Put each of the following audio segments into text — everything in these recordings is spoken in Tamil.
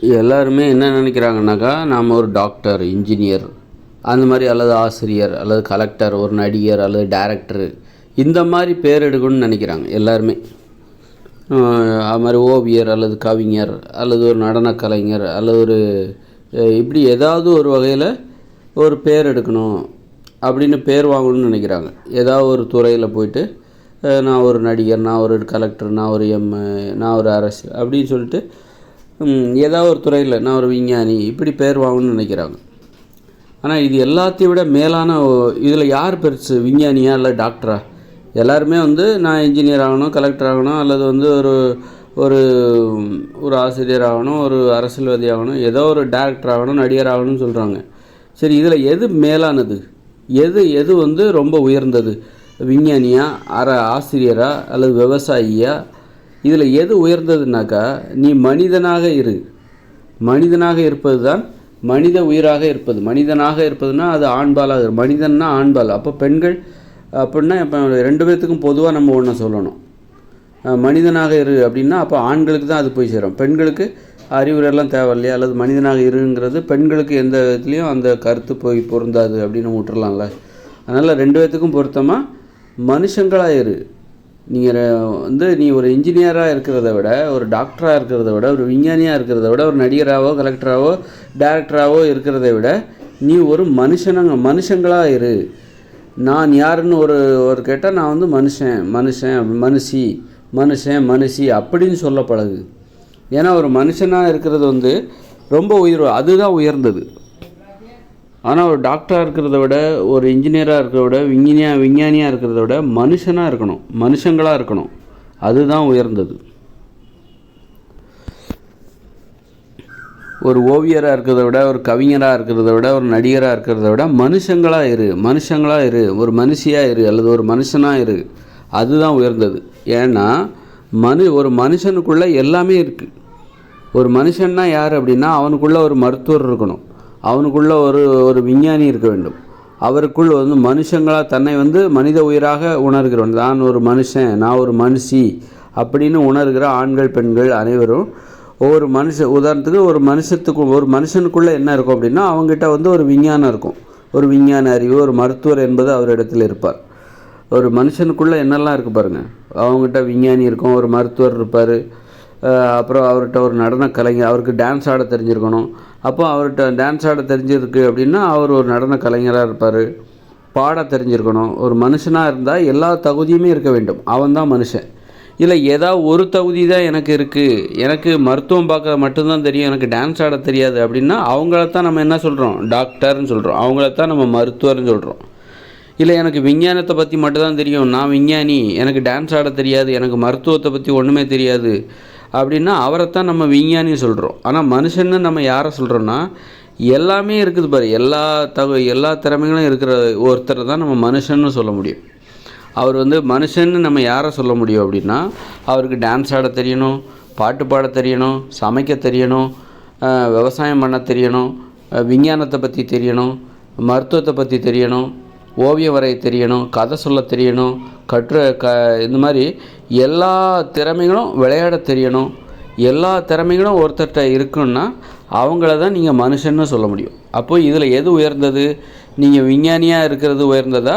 எல்லாருமே என்ன நினைக்கிறாங்கனாக்கா, நாம் ஒரு டாக்டர், இன்ஜினியர் அந்த மாதிரி, அல்லது ஆசிரியர், அல்லது கலெக்டர், ஒரு நடிகர் அல்லது டைரக்டரு, இந்த மாதிரி பேர் எடுக்கணும்னு நினைக்கிறாங்க எல்லாருமே. அது மாதிரி ஓவியர் அல்லது கவிஞர் அல்லது ஒரு நடன கலைஞர் அல்லது ஒரு இப்படி ஏதாவது ஒரு வகையில் ஒரு பேர் எடுக்கணும் அப்படின்னு பேர் வாங்கணும்னு நினைக்கிறாங்க. ஏதாவது ஒரு துறையில் போயிட்டு நான் ஒரு நடிகர், நான் ஒரு கலெக்டர், நான் ஒரு நான் ஒரு அரசு அப்படின்னு சொல்லிட்டு ஏதாவது ஒரு துறையில் நான் ஒரு விஞ்ஞானி இப்படி பேர் வாங்கணும்னு நினைக்கிறாங்க. ஆனால் இது எல்லாத்தையும் விட மேலான இதில் யார் பெருசு, விஞ்ஞானியா இல்லை டாக்டரா? எல்லாருமே நான் இன்ஜினியர் ஆகணும், கலெக்டர் ஆகணும், அல்லது ஒரு ஒரு ஒரு ஆசிரியர் ஆகணும், ஒரு அரசியல்வாதி ஆகணும், ஏதோ ஒரு டைரக்டர் ஆகணும், நடிகர் ஆகணும்னு சொல்கிறாங்க. சரி, இதில் எது மேலானது? எது ரொம்ப உயர்ந்தது? விஞ்ஞானியா, ஆசிரியரா அல்லது விவசாயியா? இதில் எது உயர்ந்ததுனாக்கா, நீ மனிதனாக இரு. மனிதனாக இருப்பது தான் மனித உயிராக இருப்பது. மனிதனாக இருப்பதுன்னா அது ஆண்பாலாக, மனிதன்னா ஆண்பால். அப்போ பெண்கள் அப்படின்னா இப்போ 2 பேர்த்துக்கும் பொதுவாக நம்ம ஒன்று சொல்லணும். மனிதனாக இரு அப்படின்னா அப்போ ஆண்களுக்கு தான் அது போய் சேரும். பெண்களுக்கு அறிவுரையெல்லாம் தேவை இல்லையா? அல்லது மனிதனாக இருங்கிறது பெண்களுக்கு எந்த விதத்துலேயும் அந்த கருத்து போய் பொருந்தாது அப்படின்னு விட்டுறலாம்ல. அதனால் 2 பேர்த்துக்கும் பொருத்தமாக மனுஷங்களாக இரு. நீங்கள் நீ ஒரு இன்ஜினியராக இருக்கிறத விட, ஒரு டாக்டராக இருக்கிறத விட, ஒரு விஞ்ஞானியாக இருக்கிறத விட, ஒரு நடிகராகவோ கலெக்டராகவோ டைரக்டராகவோ இருக்கிறத விட நீ ஒரு மனுஷங்களாக இரு. நான் யாருன்னு ஒரு கேட்டால் நான் மனுஷி அப்படின்னு சொல்ல பழகு. ஏன்னா ஒரு மனுஷனாக இருக்கிறது ரொம்ப அதுதான் உயர்ந்தது. ஆனால் ஒரு டாக்டராக இருக்கிறத விட, ஒரு இன்ஜினியராக இருக்கிறத விட, விஞ்ஞானியாக இருக்கிறத விட மனுஷனாக இருக்கணும், மனுஷங்களாக இருக்கணும். அதுதான் உயர்ந்தது. ஒரு ஓவியராக இருக்கிறத விட, ஒரு கவிஞராக இருக்கிறத விட, ஒரு நடிகராக இருக்கிறத விட மனுஷங்களாக இரு. ஒரு மனுஷியாக இரு அல்லது ஒரு மனுஷனாக இரு. அதுதான் உயர்ந்தது. ஏன்னா ஒரு மனுஷனுக்குள்ளே எல்லாமே இருக்குது. ஒரு மனுஷன்னா யார் அப்படின்னா, அவனுக்குள்ளே ஒரு மருத்துவர் இருக்கணும், அவனுக்குள்ளே ஒரு விஞ்ஞானி இருக்க வேண்டும், அவருக்குள் மனுஷங்களாக தன்னை மனித உயிராக உணர்கிறவன். நான் ஒரு மனுஷன், நான் ஒரு மனுஷி அப்படின்னு உணர்கிற ஆண்கள் பெண்கள் அனைவரும் ஒவ்வொரு உதாரணத்துக்கு ஒரு மனுஷனுக்குள்ளே என்ன இருக்கும் அப்படின்னா, அவங்ககிட்ட ஒரு விஞ்ஞானம் இருக்கும், ஒரு விஞ்ஞான அறிவு, ஒரு மருத்துவர் என்பது அவரிடத்தில் இருப்பார். ஒரு மனுஷனுக்குள்ளே என்னெல்லாம் இருக்குது பாருங்கள். அவங்ககிட்ட விஞ்ஞானி இருக்கும், ஒரு மருத்துவர் இருப்பார், அப்புறம் அவர்கிட்ட ஒரு நடன கலைஞர், அவருக்கு டான்ஸ் ஆட தெரிஞ்சிருக்கணும். அப்போ அவர்கிட்ட டான்ஸ் ஆட தெரிஞ்சிருக்கு அப்படின்னா அவர் ஒரு நடன கலைஞராக இருப்பார். பாட தெரிஞ்சிருக்கணும். ஒரு மனுஷனாக இருந்தால் எல்லா தகுதியுமே இருக்க வேண்டும், அவன் தான் மனுஷன். இல்லை ஏதாவது ஒரு தகுதி தான் எனக்கு இருக்குது, எனக்கு மருத்துவம் பார்க்க மட்டும்தான் தெரியும், எனக்கு டான்ஸ் ஆட தெரியாது அப்படின்னா அவங்களத்தான் நம்ம என்ன சொல்கிறோம், டாக்டர்னு சொல்கிறோம். அவங்களத்தான் நம்ம மருத்துவர்னு சொல்கிறோம். இல்லை எனக்கு விஞ்ஞானத்தை பற்றி மட்டும்தான் தெரியும், நான் விஞ்ஞானி, எனக்கு டான்ஸ் ஆட தெரியாது, எனக்கு மருத்துவத்தை பற்றி ஒன்றுமே தெரியாது அப்படின்னா அவரைத்தான் நம்ம விஞ்ஞானி சொல்கிறோம். ஆனால் மனுஷன்னு நம்ம யாரை சொல்கிறோன்னா, எல்லாமே இருக்குது பாரு, எல்லா திறமைகளும் இருக்கிற ஒருத்தரை தான் நம்ம மனுஷன்னு சொல்ல முடியும். அவர் மனுஷன்னு நம்ம யாரை சொல்ல முடியும் அப்படின்னா, அவருக்கு டான்ஸ் ஆட தெரியணும், பாட்டு பாட தெரியணும், சமைக்க தெரியணும், விவசாயம் பண்ண தெரியணும், விஞ்ஞானத்தை பற்றி தெரியணும், மருத்துவத்தை பற்றி தெரியணும், ஓவியம் வரைய தெரியணும், கதை சொல்ல தெரியணும், இந்த மாதிரி எல்லா திறமைகளும், விளையாட தெரியணும், எல்லா திறமைகளும் ஒருத்தர்கிட்ட இருக்குன்னா அவங்கள தான் நீங்கள் மனுஷன்னு சொல்ல முடியும். அப்போது இதில் எது உயர்ந்தது? நீங்கள் விஞ்ஞானியாக இருக்கிறது உயர்ந்ததா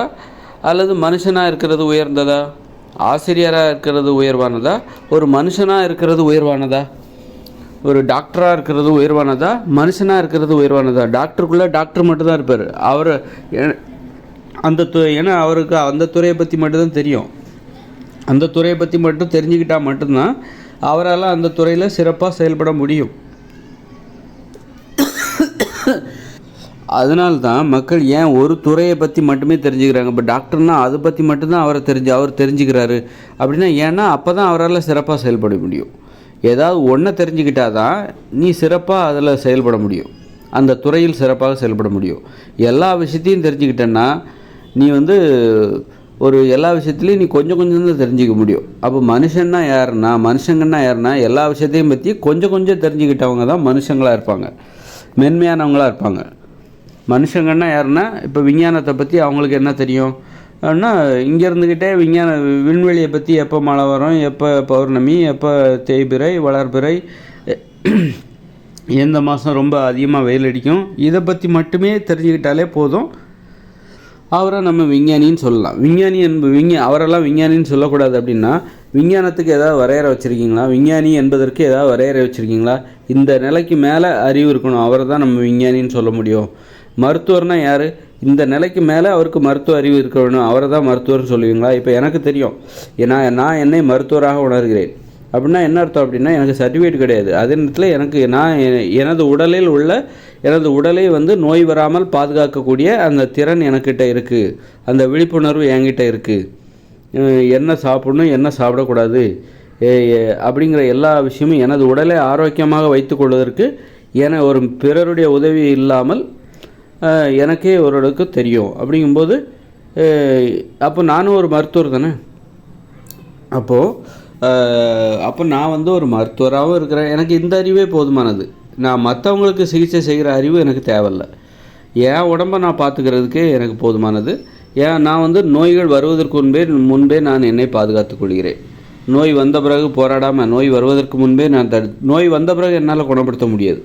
அல்லது மனுஷனாக இருக்கிறது உயர்ந்ததா? ஆசிரியராக இருக்கிறது உயர்வானதா? ஒரு மனுஷனாக இருக்கிறது உயர்வானதா? ஒரு டாக்டராக இருக்கிறது உயர்வானதா? மனுஷனாக இருக்கிறது உயர்வானதா? டாக்டருக்குள்ளே டாக்டர் மட்டும்தான் இருப்பார். அவர் ஏன்னா அவருக்கு அந்த துறையை பற்றி மட்டும்தான் தெரியும். அந்த துறையை பற்றி மட்டும் தெரிஞ்சுக்கிட்டால் மட்டும்தான் அவரால் அந்த துறையில் சிறப்பாக செயல்பட முடியும். அதனால்தான் மக்கள் ஏன் ஒரு துறையை பற்றி மட்டுமே தெரிஞ்சுக்கிறாங்க. இப்போ டாக்டர்னால் அதை பற்றி மட்டும்தான் அவர் தெரிஞ்சுக்கிறாரு அப்படின்னா, ஏன்னா அப்போ தான் அவரால் சிறப்பாக செயல்பட முடியும். ஏதாவது ஒன்றை தெரிஞ்சுக்கிட்டால் தான் நீ சிறப்பாக அதில் செயல்பட முடியும், அந்த துறையில் சிறப்பாக செயல்பட முடியும். எல்லா விஷயத்தையும் தெரிஞ்சுக்கிட்டேன்னா நீ எல்லா விஷயத்துலையும் நீ கொஞ்சம் தான் தெரிஞ்சிக்க முடியும். அப்போ மனுஷங்கன்னா யாருன்னா எல்லா விஷயத்தையும் பற்றி கொஞ்சம் தெரிஞ்சுக்கிட்டவங்க தான் மனுஷங்களாக இருப்பாங்க, மென்மையானவங்களாக இருப்பாங்க. மனுஷங்கன்னா யாருன்னா, இப்போ விஞ்ஞானத்தை பற்றி அவங்களுக்கு என்ன தெரியும் அப்படின்னா, இங்கே இருந்துக்கிட்டே விண்வெளியை பற்றி எப்போ மழை வரும், எப்போ பௌர்ணமி, எப்போ தேய்பிறை, வளர்பிறை, எந்த மாதம் ரொம்ப அதிகமாக வெயில் அடிக்கும், இதை பற்றி மட்டுமே தெரிஞ்சுக்கிட்டாலே போதும். அவரை நம்ம விஞ்ஞானின்னு சொல்லலாம். அவரெல்லாம் விஞ்ஞானின்னு சொல்லக்கூடாது. அப்படின்னா விஞ்ஞானத்துக்கு ஏதாவது வரையறை வச்சுருக்கீங்களா? விஞ்ஞானி என்பதற்கு ஏதாவது வரையறை வச்சுருக்கீங்களா? இந்த நிலைக்கு மேலே அறிவு இருக்கணும், அவரை தான் நம்ம விஞ்ஞானின்னு சொல்ல முடியும். மருத்துவர்னால் யார்? இந்த நிலைக்கு மேலே அவருக்கு மருத்துவ அறிவு இருக்க வேணும், அவரை தான் மருத்துவர்னு சொல்லுவீங்களா? இப்போ எனக்கு தெரியும், ஏன்னா நான் என்னை மருத்துவராக உணர்கிறேன் அப்படின்னா என்ன அர்த்தம்? அப்படின்னா எனக்கு சர்டிஃபிகேட் கிடையாது. அதே நேரத்தில் எனது உடலை வந்து நோய் வராமல் பாதுகாக்கக்கூடிய அந்த திறன் எனக்கிட்ட இருக்குது, அந்த விழிப்புணர்வு என்கிட்ட இருக்குது. என்ன சாப்பிடணும், என்ன சாப்பிடக்கூடாது அப்படிங்கிற எல்லா விஷயமும் எனது உடலை ஆரோக்கியமாக வைத்து கொள்வதற்கு ஒரு பிறருடைய உதவி இல்லாமல் எனக்கே ஓரளவுக்கு தெரியும். அப்படிங்கும்போது அப்போ நானும் ஒரு மருத்துவர் தானே. அப்போ நான் வந்து ஒரு மருத்துவராகவும் இருக்கிறேன். எனக்கு இந்த அறிவே போதுமானது. நான் மற்றவங்களுக்கு சிகிச்சை செய்கிற அறிவு எனக்கு தேவையில்லை. என் உடம்பை நான் பார்த்துக்கிறதுக்கே எனக்கு போதுமானது. நான் வந்து நோய்கள் வருவதற்கு முன்பே நான் என்னை பாதுகாத்துக் கொள்கிறேன். நோய் வந்த பிறகு போராடாமல், நோய் வருவதற்கு முன்பே நான் நோய் வந்த பிறகு என்னால் குணப்படுத்த முடியாது.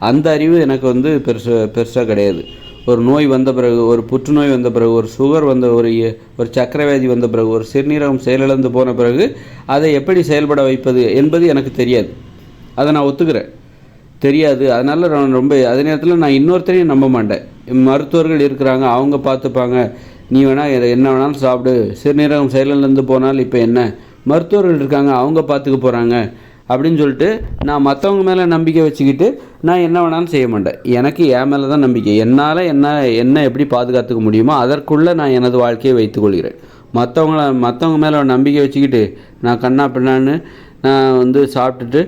அந்த அறிவு எனக்கு வந்து பெருசாக கிடையாது. ஒரு நோய் வந்த பிறகு, ஒரு புற்றுநோய் வந்த பிறகு, ஒரு சுகர் வந்த, ஒரு சக்கரவியாதி வந்த பிறகு, ஒரு சிறுநீரகம் செயலிழந்து போன பிறகு அதை எப்படி செயல்பட வைப்பது என்பது எனக்கு தெரியாது. அதை நான் ஒத்துக்கிறேன், தெரியாது. அதனால் நான் அதே நேரத்தில் நான் இன்னொருத்தரையும் நம்ப மாட்டேன். மருத்துவர்கள் இருக்கிறாங்க, அவங்க பார்த்துப்பாங்க, நீ வேணால் என்ன வேணாலும் சாப்பிடு, சிறுநீரகம் செயலிழந்து போனால் இப்போ என்ன, மருத்துவர்கள் இருக்காங்க, அவங்க பார்த்துக்க போகிறாங்க அப்படின்னு சொல்லிட்டு நான் மற்றவங்க மேலே நம்பிக்கை வச்சுக்கிட்டு நான் என்ன வேணாலும் செய்ய மாட்டேன். எனக்கு என் மேலே தான் நம்பிக்கை. என்னால் என்ன எப்படி பாதுகாத்துக்க முடியுமோ அதற்குள்ளே நான் எனது வாழ்க்கையை வைத்துக்கொள்கிறேன். மற்றவங்க மேலே நம்பிக்கை வச்சுக்கிட்டு நான் கண்ணா பின்னான்னு நான் வந்து சாப்பிட்டுட்டு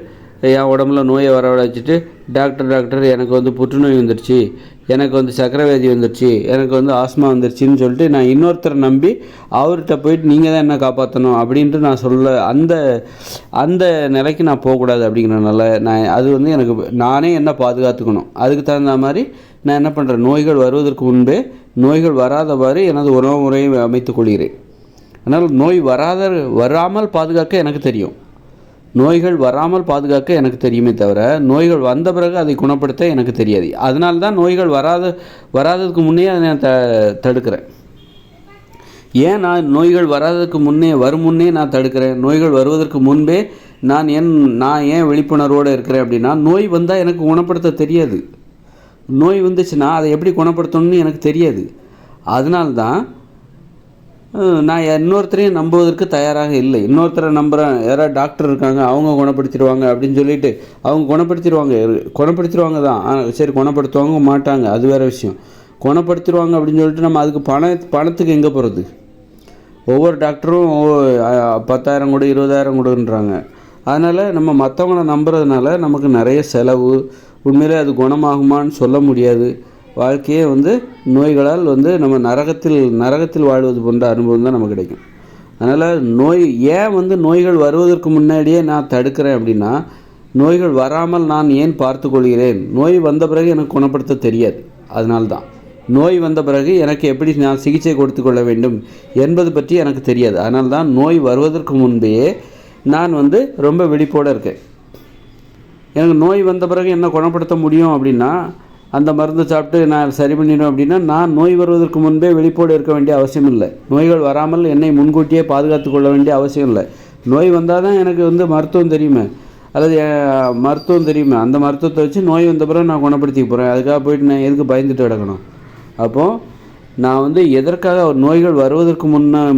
என் உடம்புல நோயை வரவழைச்சிட்டு டாக்டர் எனக்கு வந்து புற்றுநோய் வந்துடுச்சு, எனக்கு வந்து சக்கரவியாதி வந்துடுச்சு, எனக்கு வந்து ஆஸ்மா வந்துடுச்சின்னு சொல்லிட்டு நான் இன்னொருத்தரை நம்பி அவர்கிட்ட போயிட்டு நீங்கள் தான் என்ன காப்பாற்றணும் அப்படின்ட்டு நான் அந்த நிலைக்கு நான் போகக்கூடாது. அப்படிங்கிறனால அது வந்து எனக்கு நானே என்ன பாதுகாத்துக்கணும். அதுக்கு தகுந்த மாதிரி நான் என்ன பண்ணுறேன், நோய்கள் வருவதற்கு முன்பே நோய்கள் வராதவாறு எனது உணவு முறையை அமைத்துக் கொள்கிறேன். அதனால் நோய் வராமல் பாதுகாக்க எனக்கு தெரியும். நோய்கள் வராமல் பாதுகாக்க எனக்கு தெரியுமே தவிர நோய்கள் வந்த பிறகு அதை குணப்படுத்த எனக்கு தெரியாது. அதனால தான் நோய்கள் வராததுக்கு முன்னே அதை நான் தடுக்கிறேன். ஏன் நான் நோய்கள் வராததுக்கு முன்னே நான் தடுக்கிறேன்? நோய்கள் வருவதற்கு முன்பே நான் ஏன் விழிப்புணர்வோடு இருக்கிறேன் அப்படின்னா, நோய் வந்தால் எனக்கு குணப்படுத்த தெரியாது. நோய் வந்துச்சுன்னா அதை எப்படி குணப்படுத்தணும்னு எனக்கு தெரியாது. அதனால்தான் நான் இன்னொருத்தரையும் நம்புவதற்கு தயாராக இல்லை. இன்னொருத்தரை நம்புகிறேன், யாராவது டாக்டர் இருக்காங்க, அவங்க குணப்படுத்திடுவாங்க அப்படின்னு சொல்லிட்டு அவங்க குணப்படுத்திடுவாங்க தான். சரி, குணப்படுத்துவாங்க மாட்டாங்க, அது வேறு விஷயம். குணப்படுத்திடுவாங்க அப்படின்னு சொல்லிட்டு நம்ம அதுக்கு பணத்துக்கு எங்கே போகிறது? ஒவ்வொரு டாக்டரும் 10,000 கொடு 20,000 கொடுன்றாங்க. அதனால் நம்ம மற்றவங்கள நம்புறதுனால நமக்கு நிறைய செலவு. உண்மையிலே அது குணமாகுமான்னு சொல்ல முடியாது. வாழ்க்கையே வந்து நோய்களால் வந்து நம்ம நரகத்தில் வாழ்வது போன்ற அனுபவம் தான் நமக்கு கிடைக்கும். அதனால் நோய்கள் வருவதற்கு முன்னாடியே நான் தடுக்கிறேன் அப்படின்னா, நோய்கள் வராமல் நான் ஏன் பார்த்து கொள்கிறேன்? நோய் வந்த பிறகு எனக்கு குணப்படுத்த தெரியாது. அதனால்தான் நோய் வந்த பிறகு எனக்கு எப்படி நான் சிகிச்சை கொடுத்து கொள்ள வேண்டும் என்பது பற்றி எனக்கு தெரியாது. அதனால்தான் நோய் வருவதற்கு முன்பே நான் வந்து ரொம்ப விழிப்போடு இருக்கேன். எனக்கு நோய் வந்த பிறகு என்ன குணப்படுத்த முடியும் அப்படின்னா, அந்த மருந்து சாப்பிட்டு நான் சரி பண்ணிடும் அப்படின்னா, நான் நோய் வருவதற்கு முன்பே விழிப்போடு இருக்க வேண்டிய அவசியம் இல்லை. நோய்கள் வராமல் என்னை முன்கூட்டியே பாதுகாத்து கொள்ள வேண்டிய அவசியம் இல்லை. நோய் வந்தால் தான் எனக்கு வந்து மருத்துவம் தெரியுமே, அல்லது அந்த மருத்துவத்தை வச்சு நோய் வந்த பிறகு நான் குணப்படுத்திக்க போகிறேன். அதுக்காக போயிட்டு நான் எதுக்கு பயந்துட்டு கிடக்கணும்? அப்போது நான் வந்து எதற்காக நோய்கள் வருவதற்கு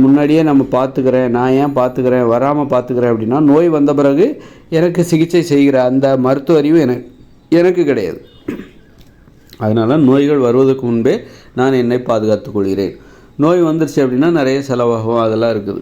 முன்னாடியே நான் ஏன் பார்த்துக்கிறேன், வராமல் பார்த்துக்கிறேன் அப்படின்னா, நோய் வந்த பிறகு எனக்கு சிகிச்சை செய்கிற அந்த மருத்துவ அறிவு எனக்கு கிடையாது. அதனால் நோய்கள் வருவதற்கு முன்பே நான் என்னை பாதுகாத்துக் கொள்கிறேன். நோய் வந்துருச்சு அப்படின்னா நிறைய செலவாகும், அதெல்லாம் இருக்குது.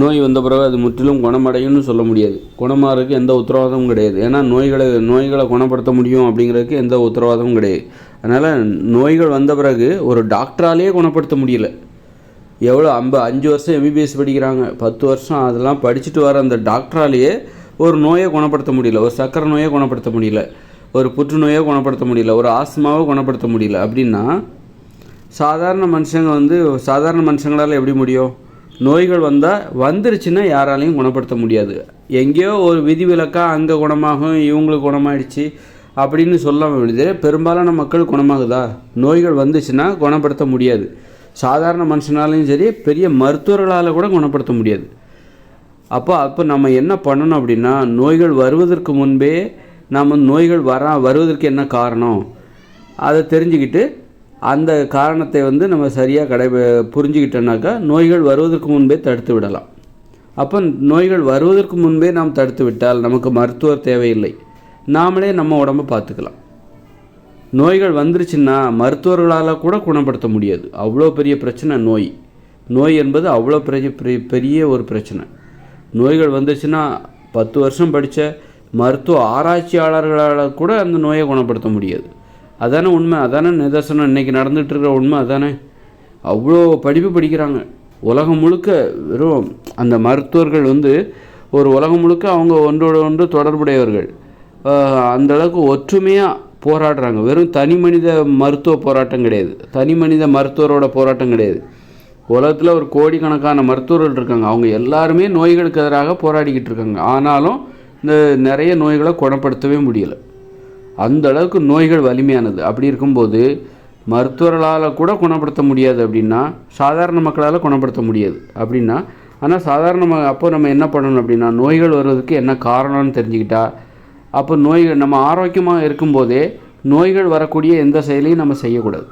நோய் வந்த பிறகு அது முற்றிலும் குணமடையும்னு சொல்ல முடியாது. குணமாகிறதுக்கு எந்த உத்தரவாதமும் கிடையாது. ஏன்னா நோய்களை குணப்படுத்த முடியும் அப்படிங்கிறதுக்கு எந்த உத்தரவாதமும் கிடையாது. அதனால் நோய்கள் வந்த பிறகு ஒரு டாக்டராலேயே குணப்படுத்த முடியல. எவ்வளோ 5 வருஷம் எம்பிபிஎஸ் படிக்கிறாங்க, 10 வருஷம் அதெல்லாம் படிச்சுட்டு வர அந்த டாக்டராலேயே ஒரு நோயை குணப்படுத்த முடியல. ஒரு சக்கரை நோயை குணப்படுத்த முடியல, ஒரு புற்றுநோயை குணப்படுத்த முடியல, ஒரு ஆஸ்மாவை குணப்படுத்த முடியல. அப்படின்னா சாதாரண மனுஷங்களால் எப்படி முடியும்? நோய்கள் வந்துருச்சுன்னா யாராலையும் குணப்படுத்த முடியாது. எங்கேயோ ஒரு விதிவிலக்காக அங்கே குணமாகும், இவங்களுக்கு குணமாயிடுச்சு அப்படின்னு சொல்ல வேண்டியது. பெரும்பாலான மக்கள் குணமாகுதா? நோய்கள் வந்துச்சுன்னா குணப்படுத்த முடியாது. சாதாரண மனுஷனாலையும் சரி, பெரிய மருத்துவர்களால் கூட குணப்படுத்த முடியாது. அப்போ நம்ம என்ன பண்ணணும் அப்படின்னா, நோய்கள் வருவதற்கு முன்பே நம்ம நோய்கள் வருவதற்கு என்ன காரணம் அதை தெரிஞ்சுக்கிட்டு அந்த காரணத்தை நம்ம சரியாக புரிஞ்சுக்கிட்டோன்னாக்கா நோய்கள் வருவதற்கு முன்பே தடுத்து விடலாம். அப்போ நோய்கள் வருவதற்கு முன்பே நாம் தடுத்து விட்டால் நமக்கு மருத்துவர் தேவையில்லை, நாமளே நம்ம உடம்பை பார்த்துக்கலாம். நோய்கள் வந்துருச்சுன்னா மருத்துவர்களால் கூட குணப்படுத்த முடியாது. அவ்வளோ பெரிய பிரச்சனை நோய் என்பது அவ்வளோ பெரிய ஒரு பிரச்சனை. நோய்கள் வந்துருச்சுன்னா 10 வருஷம் படித்த மருத்துவ ஆராய்ச்சியாளர்களால் கூட அந்த நோயை குணப்படுத்த முடியாது. அதானே உண்மை, அதானே நிதர்சனம், இன்றைக்கி நடந்துகிட்ருக்கிற உண்மை அதானே. அவ்வளோ படிப்பு படிக்கிறாங்க உலகம் முழுக்க. வெறும் அந்த மருத்துவர்கள் ஒரு உலகம் முழுக்க அவங்க ஒன்றோடு ஒன்று தொடர்புடையவர்கள். அந்தளவுக்கு ஒற்றுமையாக போராடுறாங்க. வெறும் தனி மனித மருத்துவ போராட்டம் கிடையாது, தனி மனித மருத்துவரோட போராட்டம் கிடையாது. உலகத்தில் ஒரு கோடிக்கணக்கான மருத்துவர்கள் இருக்காங்க. அவங்க எல்லாருமே நோய்களுக்கு எதிராக போராடிக்கிட்டு இருக்காங்க. ஆனாலும் இந்த நிறைய நோய்களை குணப்படுத்தவே முடியலை. அந்த அளவுக்கு நோய்கள் வலிமையானது. அப்படி இருக்கும்போது மருத்துவர்களால் கூட குணப்படுத்த முடியாது அப்படின்னா சாதாரண மக்களால் குணப்படுத்த முடியாது அப்படின்னா, ஆனால் அப்போ நம்ம என்ன பண்ணணும் அப்படின்னா, நோய்கள் வருவதற்கு என்ன காரணம்னு தெரிஞ்சுக்கிட்டா, அப்போ நோய்கள் நம்ம ஆரோக்கியமாக இருக்கும்போதே நோய்கள் வரக்கூடிய எந்த செயலையும் நம்ம செய்யக்கூடாது.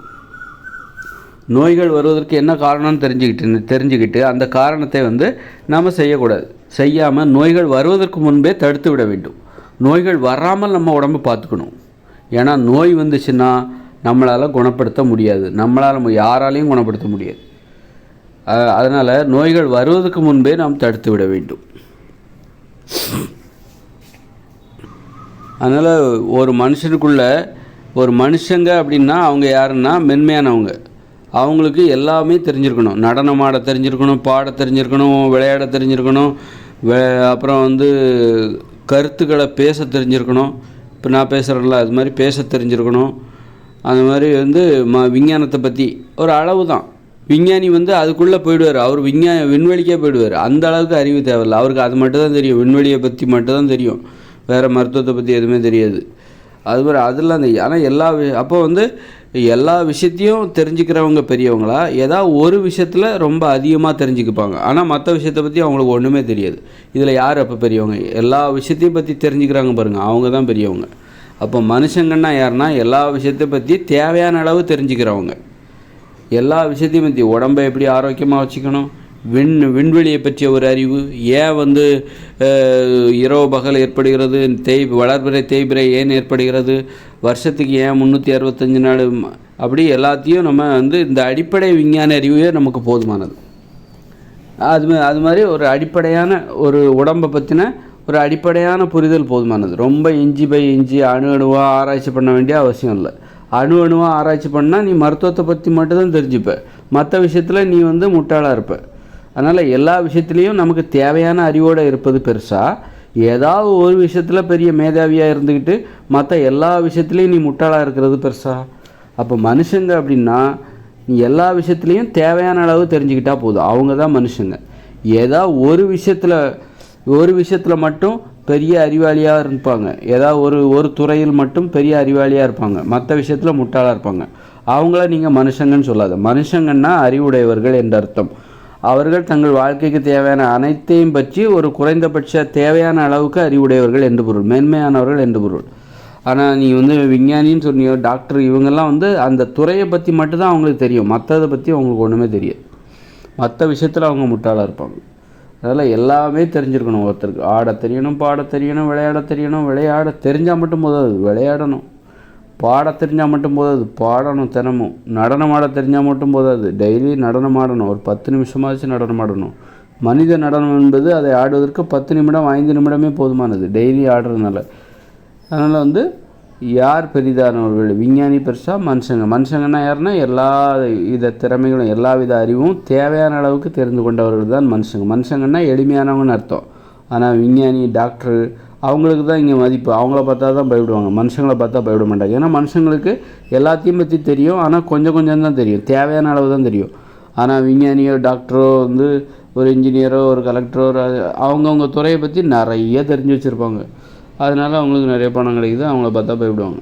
நோய்கள் வருவதற்கு என்ன காரணம்னு தெரிஞ்சுக்கிட்டு அந்த காரணத்தை நம்ம செய்யக்கூடாது. செய்யாமல் நோய்கள் வருவதற்கு முன்பே தடுத்து விட வேண்டும். நோய்கள் வராமல் நம்ம உடம்பு பார்த்துக்கணும். ஏன்னா நோய் வந்துச்சுன்னா நம்மளால் குணப்படுத்த முடியாது, நம்மளால் யாராலையும் குணப்படுத்த முடியாது. அதனால் நோய்கள் வருவதற்கு முன்பே நாம் தடுத்து விட வேண்டும். அதனால் ஒரு மனுஷங்க அப்படின்னா அவங்க யாருன்னா மென்மையானவங்க. அவங்களுக்கு எல்லாமே தெரிஞ்சிருக்கணும். நடனம் ஆட தெரிஞ்சிருக்கணும், பாட தெரிஞ்சிருக்கணும், விளையாட தெரிஞ்சிருக்கணும், அப்புறம் கருத்துக்களை பேச தெரிஞ்சிருக்கணும். இப்போ நான் பேசுகிறேன்ல, அது மாதிரி பேச தெரிஞ்சிருக்கணும். அந்த மாதிரி விஞ்ஞானத்தை பற்றி ஒரு அளவு தான். விஞ்ஞானி அதுக்குள்ளே போயிடுவார், அவர் விண்வெளிக்கே போயிடுவார். அந்த அளவுக்கு அறிவு தேவையில்லை அவருக்கு. அது மட்டும் தான் தெரியும், விண்வெளியை பற்றி மட்டும் தான் தெரியும், வேறு மருத்துவத்தை பற்றி எதுவுமே தெரியாது. அது மாதிரி அதெல்லாம் ஆனால் அப்போ எல்லா விஷயத்தையும் தெரிஞ்சுக்கிறவங்க பெரியவங்களா, ஏதாவது ஒரு விஷயத்தில் ரொம்ப அதிகமாக தெரிஞ்சுக்குப்பாங்க. ஆனால் மற்ற விஷயத்தை பற்றி அவங்களுக்கு ஒன்றுமே தெரியாது. இதில் யார் அப்போ பெரியவங்க? எல்லா விஷயத்தையும் பற்றி தெரிஞ்சுக்கிறாங்க பாருங்கள், அவங்க தான் பெரியவங்க. அப்போ மனுஷங்கன்னா யாருன்னா எல்லா விஷயத்தை பற்றி தேவையான அளவு தெரிஞ்சுக்கிறவங்க. எல்லா விஷயத்தையும் பற்றி உடம்பை எப்படி ஆரோக்கியமாக வச்சுக்கணும், விண்வெளியை பற்றிய ஒரு அறிவு, ஏன் இரவு பகல் ஏற்படுகிறது, வளர்பிறை தேய்பிறை ஏன் ஏற்படுகிறது, வருஷத்துக்கு ஏன் 365 நாள், அப்படி எல்லாத்தையும் நம்ம இந்த அடிப்படை விஞ்ஞான அறிவே நமக்கு போதுமானது. அது மாதிரி ஒரு அடிப்படையான ஒரு உடம்பை பற்றின ஒரு அடிப்படையான புரிதல் போதுமானது. ரொம்ப இஞ்சி பை இஞ்சி அணுவாக ஆராய்ச்சி பண்ண வேண்டிய அவசியம் இல்லை. அணுவாக ஆராய்ச்சி பண்ணால் நீ மருத்துவத்தை பற்றி மட்டும்தான் தெரிஞ்சுப்ப, மற்ற விஷயத்தில் நீ முட்டாளாக இருப்ப. அதனால் எல்லா விஷயத்துலேயும் நமக்கு தேவையான அறிவோடு இருப்பது பெருசா, ஏதாவது ஒரு விஷயத்தில் பெரிய மேதாவியாக இருந்துக்கிட்டு மற்ற எல்லா விஷயத்துலேயும் நீ முட்டாளாக இருக்கிறது பெருசா? அப்போ மனுஷங்க அப்படின்னா நீ எல்லா விஷயத்துலேயும் தேவையான அளவு தெரிஞ்சுக்கிட்டால் போதும், அவங்க தான் மனுஷங்க. ஏதாவது ஒரு விஷயத்தில் மட்டும் பெரிய அறிவாளியாக இருப்பாங்க, ஏதாவது ஒரு துறையில் மட்டும் பெரிய அறிவாளியாக இருப்பாங்க, மற்ற விஷயத்தில் முட்டாளாக இருப்பாங்க. அவங்கள நீங்கள் மனுஷங்கன்னு சொல்லாத. மனுஷங்கன்னா அறிவுடையவர்கள் என்ற அர்த்தம். அவர்கள் தங்கள் வாழ்க்கைக்கு தேவையான அனைத்தையும் பற்றி ஒரு குறைந்தபட்ச தேவையான அளவுக்கு அறிவுடையவர்கள் என்று பொருள், மேன்மையானவர்கள் என்று பொருள். ஆனால் நீ விஞ்ஞானின்னு சொன்னியோ, டாக்டர், இவங்கெல்லாம் அந்த துறையை பற்றி மட்டும்தான் அவங்களுக்கு தெரியும், மற்றதை பற்றி அவங்களுக்கு ஒன்றுமே தெரியாது. மற்ற விஷயத்தில் அவங்க முட்டாளாக இருப்பாங்க. அதனால் எல்லாமே தெரிஞ்சிருக்கணும். ஒருத்தருக்கு ஆட தெரியணும், பாட தெரியணும், விளையாட தெரியணும். விளையாட தெரிஞ்சால் மட்டும் போதாது, விளையாடணும். பாட தெரிஞ்சால் மட்டும் போதாது, பாடணும். தினமும் நடனம் ஆட தெரிஞ்சால் மட்டும் போதாது, டெய்லி நடனம் ஆடணும். ஒரு 10 நிமிஷமாச்சு நடனம் ஆடணும். மனித நடனம் என்பது அதை ஆடுவதற்கு 10 நிமிடம் 5 நிமிடமே போதுமானது, டெய்லி ஆடுறதுனால. அதனால் யார் பெரிதானவர்கள்? விஞ்ஞானி பெருசா, மனுஷங்கன்னா யாருன்னா எல்லா வித திறமைகளும் எல்லா வித அறிவும் தேவையான அளவுக்கு தெரிந்து கொண்டவர்கள் தான் மனுஷங்கன்னா எளிமையானவங்கன்னு அர்த்தம். ஆனால் விஞ்ஞானி, டாக்டர், அவங்களுக்கு தான் இங்கே மதிப்பு. அவங்கள பார்த்தா தான் பயப்படுவாங்க, மனுஷங்களை பார்த்தா பயப்பட மாட்டாங்க. ஏன்னா மனுஷங்களுக்கு எல்லாத்தையும் பற்றி தெரியும், ஆனால் கொஞ்சம் தான் தெரியும், தேவையான அளவு தான் தெரியும். ஆனால் விஞ்ஞானியோ டாக்டரோ ஒரு இன்ஜினியரோ ஒரு கலெக்டரோ ஒரு அவங்கவுங்க துறையை பற்றி நிறைய தெரிஞ்சு வச்சுருப்பாங்க. அதனால் அவங்களுக்கு நிறைய பணம் கிடைக்குது, அவங்கள பார்த்தா பயப்படுவாங்க.